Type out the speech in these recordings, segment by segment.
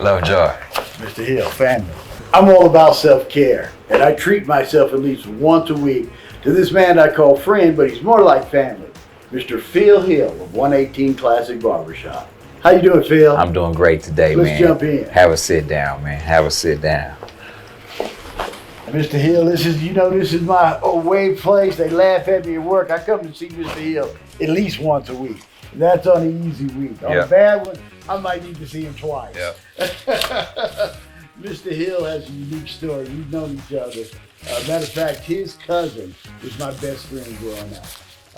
Love Joy. Mr. Hill, family. I'm all about self-care, and I treat myself at least once a week to this man I call friend, but he's more like family, Mr. Phil Hill of 118 Classic Barbershop. How you doing, Phil? I'm doing great today, man. Let's jump in. Have a sit down, man. Have a sit down. Mr. Hill, this is my away place. They laugh at me at work. I come to see Mr. Hill at least once a week. That's on an easy week. On a bad one, I might need to see him twice. Yep. Mr. Hill has a unique story. We've known each other. Matter of fact, his cousin was my best friend growing up.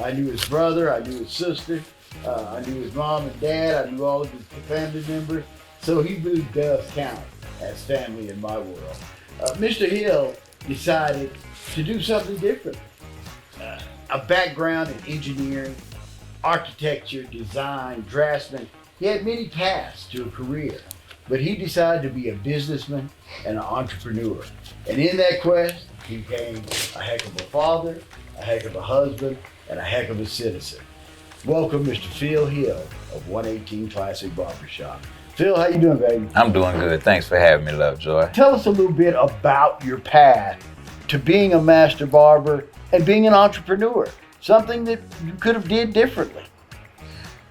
I knew his brother, I knew his sister, I knew his mom and dad, I knew all of his family members. So he really does count as family in my world. Mr. Hill decided to do something different. A background in engineering, architecture, design, draftsman. He had many paths to a career, but he decided to be a businessman and an entrepreneur. And in that quest, he became a heck of a father, a heck of a husband, and a heck of a citizen. Welcome, Mr. Phil Hill of 118 Classic Barbershop. Phil, how you doing, baby? I'm doing good. Thanks for having me, Love Joy. Tell us a little bit about your path to being a master barber and being an entrepreneur. Something that you could have did differently.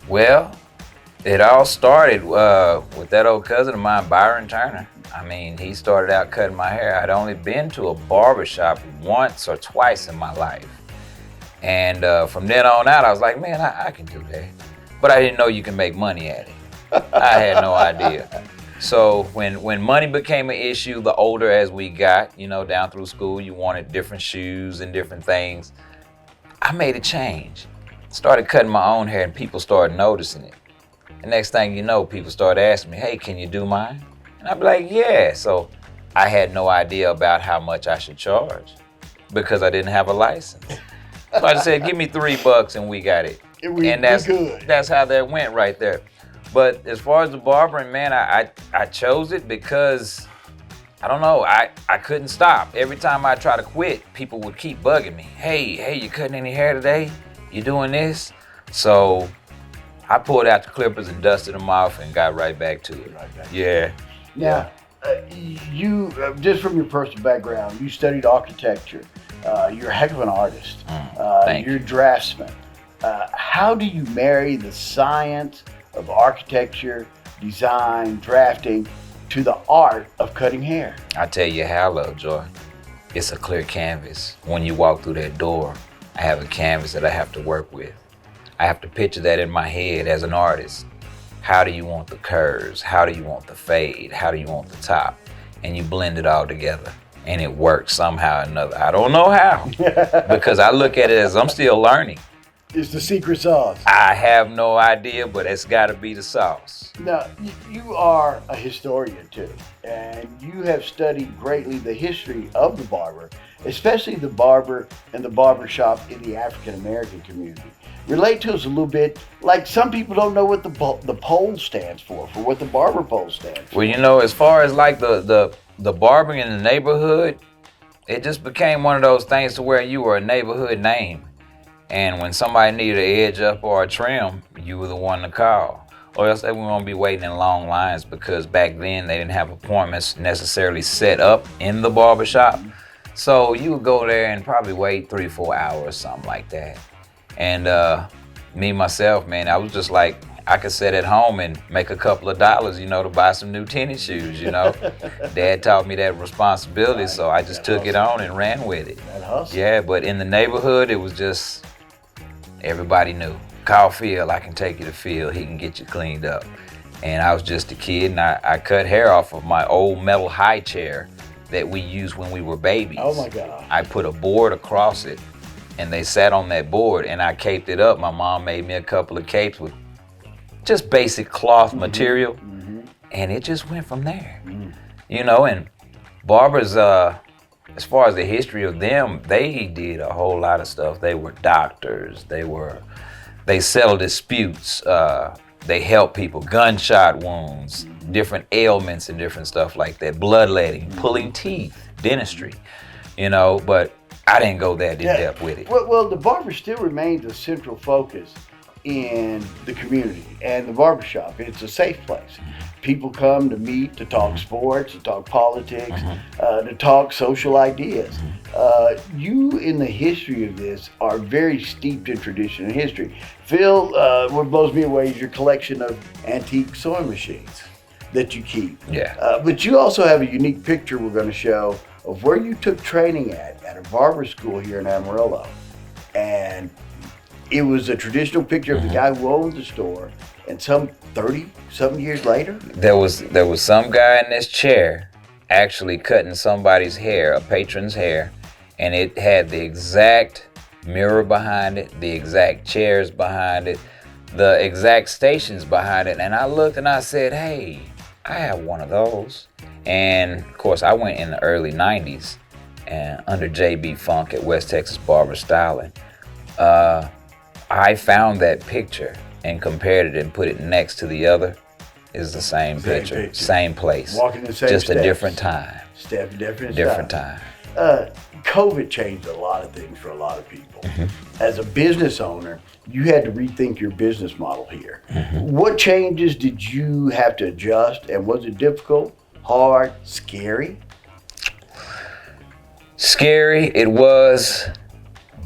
Well, it all started with that old cousin of mine, Byron Turner. I mean, he started out cutting my hair. I'd only been to a barbershop once or twice in my life. And from then on out, I was like, man, I can do that. But I didn't know you can make money at it. I had no idea. So when money became an issue, the older as we got, down through school, you wanted different shoes and different things. I made a change. Started cutting my own hair and people started noticing it. The next thing you know, people started asking me, hey, can you do mine? And I'd be like, yeah. So I had no idea about how much I should charge because I didn't have a license. So I just said, give me $3 and we got it. And that's how that went right there. But as far as the barbering, man, I chose it because, I don't know, I couldn't stop. Every time I try to quit, people would keep bugging me. Hey, you cutting any hair today? You doing this? So I pulled out the clippers and dusted them off and got right back to it. Yeah. Now, you, just from your personal background, you studied architecture. You're a heck of an artist. You're a draftsman. How do you marry the science of architecture, design, drafting, to the art of cutting hair? I tell you how, Love Joy. It's a clear canvas. When you walk through that door, I have a canvas that I have to work with. I have to picture that in my head as an artist. How do you want the curves? How do you want the fade? How do you want the top? And you blend it all together. And it works somehow or another. I don't know how, because I look at it as I'm still learning. It's the secret sauce. I have no idea, but it's got to be the sauce. Now, you are a historian too, and you have studied greatly the history of the barber, especially the barber and the barbershop in the African American community. Relate to us a little bit, like some people don't know what the pole stands for what the barber pole stands for. Well, as far as like the barbering in the neighborhood, it just became one of those things to where you were a neighborhood name. And when somebody needed an edge up or a trim, you were the one to call. Or else they were going to be waiting in long lines because back then they didn't have appointments necessarily set up in the barbershop. So you would go there and probably wait 3-4 hours, something like that. And me, myself, man, I was just like, I could sit at home and make a couple of dollars, to buy some new tennis shoes, Dad taught me that responsibility, so I just took it on and ran with it. That hustle. Yeah, but in the neighborhood, it was just, everybody knew. Call Phil, I can take you to Phil, he can get you cleaned up. And I was just a kid, and I cut hair off of my old metal high chair that we used when we were babies. Oh my God. I put a board across it, and they sat on that board, and I caped it up. My mom made me a couple of capes with just basic cloth material, and it just went from there. And barbers, as far as the history of them, they did a whole lot of stuff. They were doctors, they settled disputes, they helped people, gunshot wounds, different ailments and different stuff like that, bloodletting, pulling teeth, dentistry, but I didn't go that in depth with it. Well, the barber still remains a central focus in the community and the barbershop. It's a safe place. People come to meet, to talk sports, to talk politics, to talk social ideas. You, in the history of this, are very steeped in tradition and history. Phil, what blows me away is your collection of antique sewing machines that you keep. Yeah. But you also have a unique picture we're going to show of where you took training at a barber school here in Amarillo. And it was a traditional picture of the guy who owned the store, and some 30-something years later, there was some guy in this chair actually cutting somebody's hair, a patron's hair, and it had the exact mirror behind it, the exact chairs behind it, the exact stations behind it. And I looked and I said, hey, I have one of those. And of course, I went in the early 90s and under JB Funk at West Texas Barber Styling. I found that picture and compared it and put it next to the other. Is the same picture, same place, walking the same just steps. A different time. Different time. COVID changed a lot of things for a lot of people. As a business owner, you had to rethink your business model here. What changes did you have to adjust, and was it difficult, hard, scary? Scary, it was.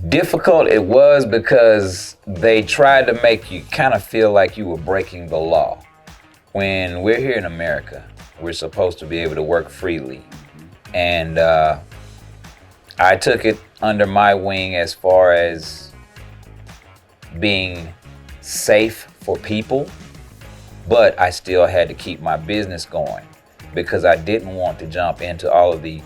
Difficult, it was, because they tried to make you kind of feel like you were breaking the law. When we're here in America, we're supposed to be able to work freely. And I took it under my wing as far as being safe for people, but I still had to keep my business going because I didn't want to jump into all of the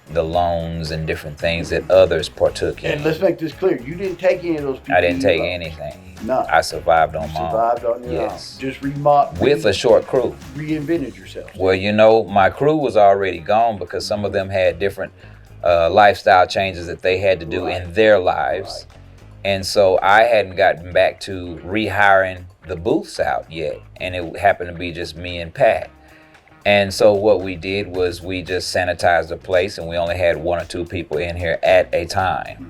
loans and different things that others partook in. And let's make this clear, you didn't take any of those PPP I didn't take loans. anything. No. I survived on my own. Survived on your Yes. own. Just remodeled. With a short crew. Reinvented yourself. Well, you know, my crew was already gone because some of them had different lifestyle changes that they had to do in their lives. And so I hadn't gotten back to rehiring the booths out yet. And it happened to be just me and Pat. And so what we did was we just sanitized the place, and we only had 1 or 2 people in here at a time.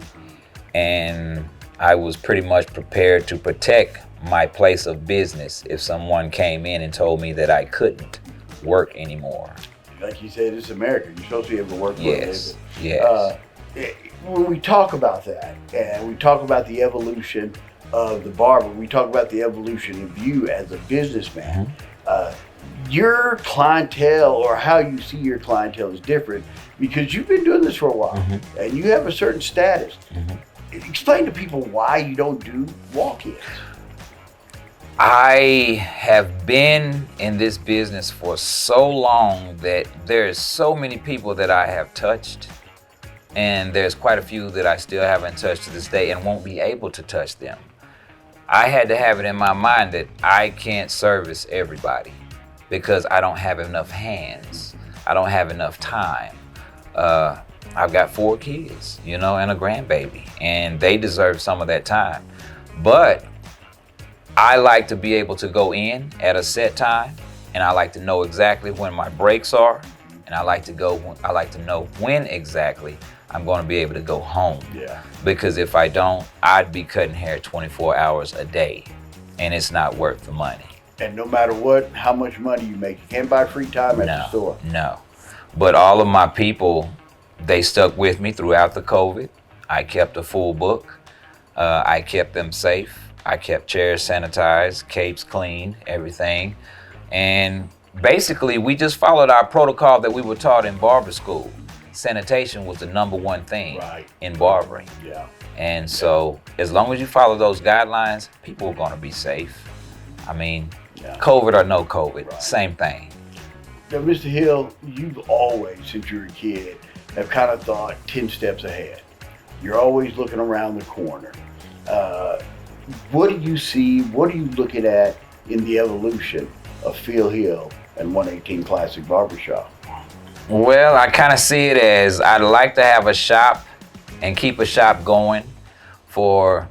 And I was pretty much prepared to protect my place of business if someone came in and told me that I couldn't work anymore. Like you said, it's America. You're supposed to be able to work for a living. Yes. When we talk about that, and we talk about the evolution of the barber, we talk about the evolution of you as a businessman. Your clientele, or how you see your clientele, is different because you've been doing this for a while and you have a certain status. Explain to people why you don't do walk-ins. I have been in this business for so long that there's so many people that I have touched, and there's quite a few that I still haven't touched to this day and won't be able to touch them. I had to have it in my mind that I can't service everybody, because I don't have enough hands. I don't have enough time. I've got 4 kids, you know, and a grandbaby, and they deserve some of that time. But I like to be able to go in at a set time, and I like to know exactly when my breaks are, and I like to know when exactly I'm going to be able to go home. Yeah. Because if I don't, I'd be cutting hair 24 hours a day, and it's not worth the money. And no matter what, how much money you make, you can't buy free time at the store. No. But all of my people, they stuck with me throughout the COVID. I kept a full book. I kept them safe. I kept chairs sanitized, capes clean, everything. And basically, we just followed our protocol that we were taught in barber school. Sanitation was the #1 thing in barbering. Yeah. And so as long as you follow those guidelines, people are going to be safe. I mean, COVID or no COVID, same thing. Now, Mr. Hill, you've always, since you were a kid, have kind of thought 10 steps ahead. You're always looking around the corner. What do you see? What are you looking at in the evolution of Phil Hill and 118 Classic Barbershop? Well, I kind of see it as I'd like to have a shop and keep a shop going for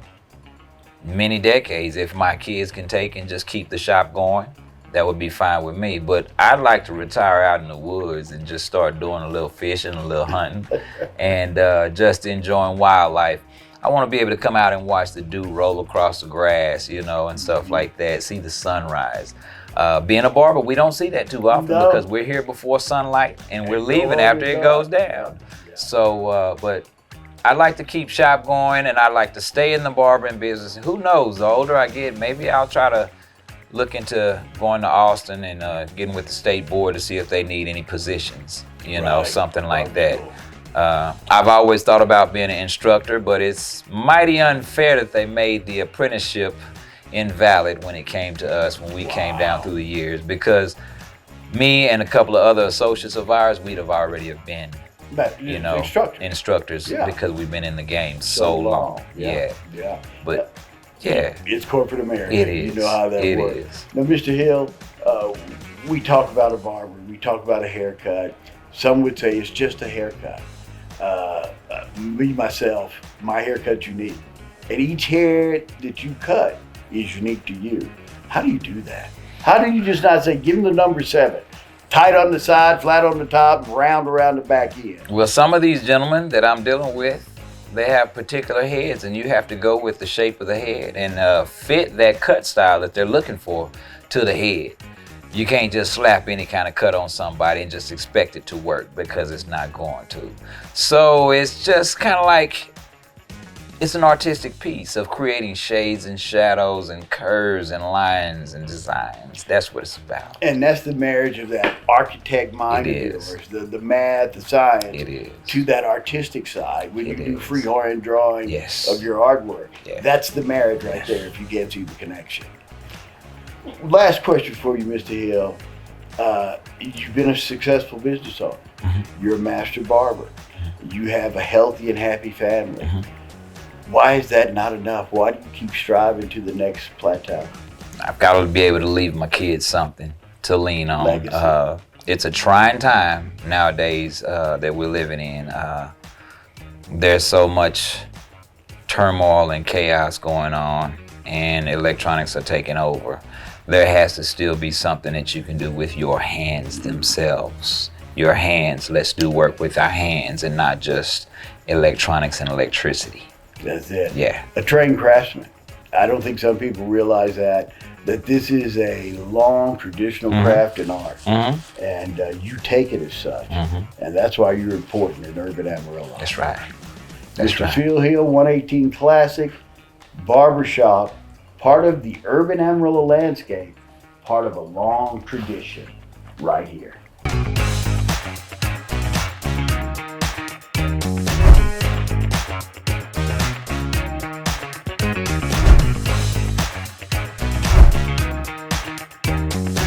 many decades. If my kids can take and just keep the shop going, that would be fine with me. But I'd like to retire out in the woods and just start doing a little fishing, a little hunting, and just enjoying wildlife. I want to be able to come out and watch the dew roll across the grass, you know, and stuff like that, see the sunrise. Being a barber, we don't see that too often No. because we're here before sunlight and we're And leaving go after home it at goes dark. down. Yeah. So, but I like to keep shop going and I like to stay in the barbering business. Who knows? The older I get, maybe I'll try to look into going to Austin and getting with the state board to see if they need any positions, you know, Right. something like That'd that. be cool. I've always thought about being an instructor, but it's mighty unfair that they made the apprenticeship invalid when it came to us when we came down through the years, because me and a couple of other associates of ours, we'd have already have been, But you know, instructors Yeah. because we've been in the game so long. Yeah. Yeah. But yeah, It's corporate America. it You is. know how that It works. is. Now, Mr. Hill, we talk about a barber. We talk about a haircut. Some would say it's just a haircut. Me, myself, my haircut's unique. And each hair that you cut is unique to you. How do you do that? How do you just not say, give them the number 7, tight on the side, flat on the top, and round around the back end? Well, some of these gentlemen that I'm dealing with, they have particular heads, and you have to go with the shape of the head and fit that cut style that they're looking for to the head. You can't just slap any kind of cut on somebody and just expect it to work, because it's not going to. So it's just kind of like, it's an artistic piece of creating shades and shadows and curves and lines and designs. That's what it's about. And that's the marriage of that architect mind It of is. yours, the math, the science, It is. to that artistic side. When It you do is. freehand drawing Yes. of your artwork, Yeah. that's the marriage right there, if you can't see the connection. Last question for you, Mr. Hill. You've been a successful business owner. You're a master barber. You have a healthy and happy family. Why is that not enough? Why do you keep striving to the next plateau? I've got to be able to leave my kids something to lean on. Legacy. It's a trying time nowadays that we're living in. There's so much turmoil and chaos going on, and electronics are taking over. There has to still be something that you can do with your hands themselves. Your hands, let's do work with our hands and not just electronics and electricity. That's it. Yeah. A trained craftsman. I don't think some people realize that this is a long traditional craft and art, and you take it as such, and that's why you're important in urban Amarillo. That's right. That's Mr. right. Phil Hill, 118 Classic Barbershop, part of the urban Amarillo landscape, part of a long tradition right here.